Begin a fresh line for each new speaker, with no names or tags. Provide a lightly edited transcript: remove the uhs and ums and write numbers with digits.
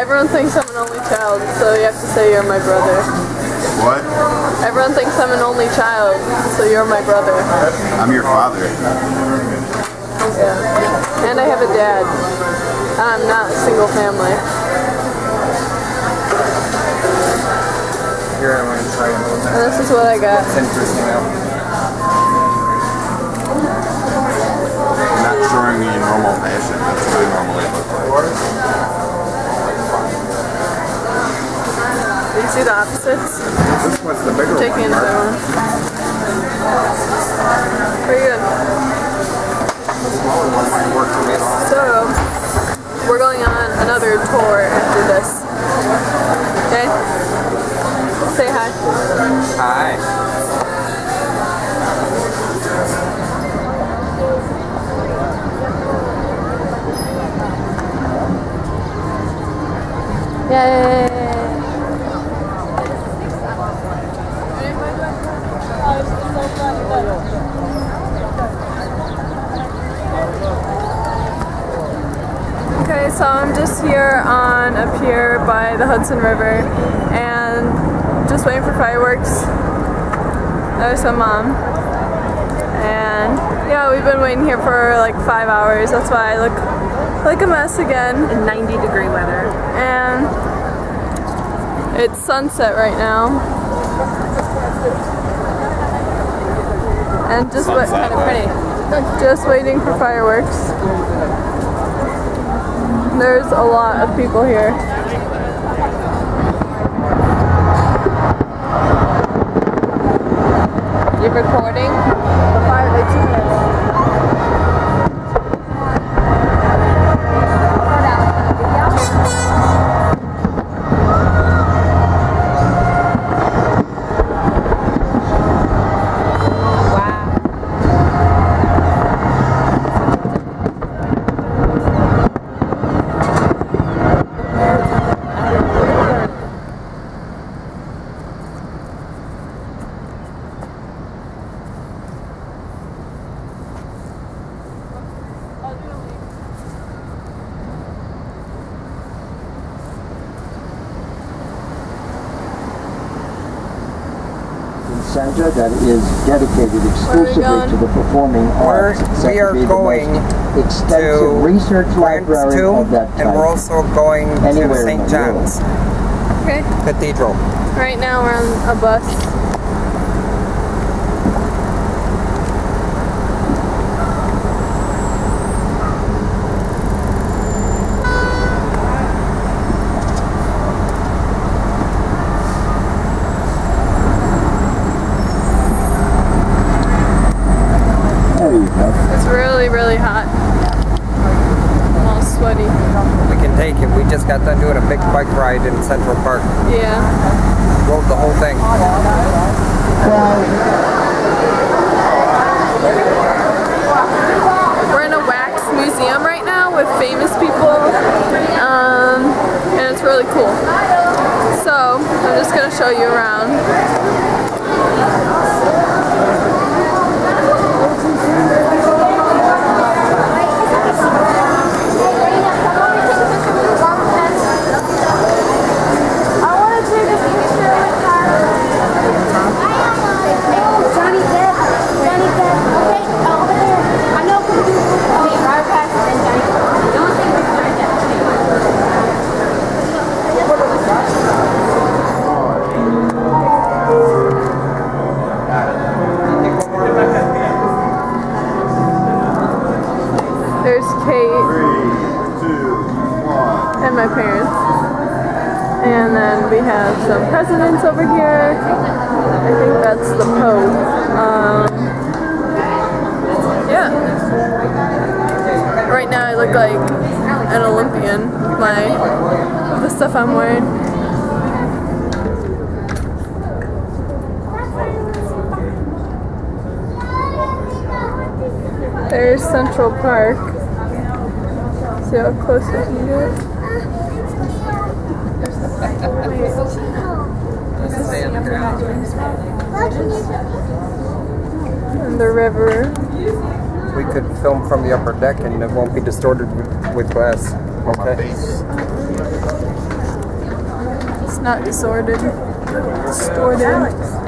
Everyone thinks I'm an only child, so you have to say you're my brother.
What?
Everyone thinks I'm an only child, so you're my brother.
I'm your father.
Yeah. And I have a dad. I'm not a single family.
Here I want to try a little bit.
And this is what I got.
It's interesting though.
You're not showing me in normal fashion. That's what I normally look like.
Do you see the opposites?
This one's the bigger
Take
one.
another one. Pretty good.
The smaller one might work for me.
So, we're going on another tour after this. Okay? Say hi.
Hi.
Yay! Okay, so I'm just here on a pier by the Hudson River and just waiting for fireworks. That was my mom. And yeah, we've been waiting here for like 5 hours. That's why I look like a mess again.
In 90-degree weather.
And it's sunset right now. And just
Kind of pretty.
just waiting for fireworks. There's a lot of people here.
You're recording?
Center that is dedicated exclusively to the performing arts.
We are going
extensive research library of that type.
And we're also going to St. John's Cathedral.
Right now we're on a bus. It's really, really hot. I'm all sweaty.
We can take it. We just got done doing a big bike ride in Central Park.
Yeah.
Rode the whole thing.
We're in a wax museum right now with famous people. And it's really cool. So, I'm just going to show you around. There's Kate and my parents. And then we have some presidents over here. I think that's the Pope. Yeah. Right now I look like an Olympian with the stuff I'm wearing. There's Central Park. See how close we can get. And the river.
We could film from the upper deck and it won't be distorted with glass. Okay.
Not disordered. Distorted.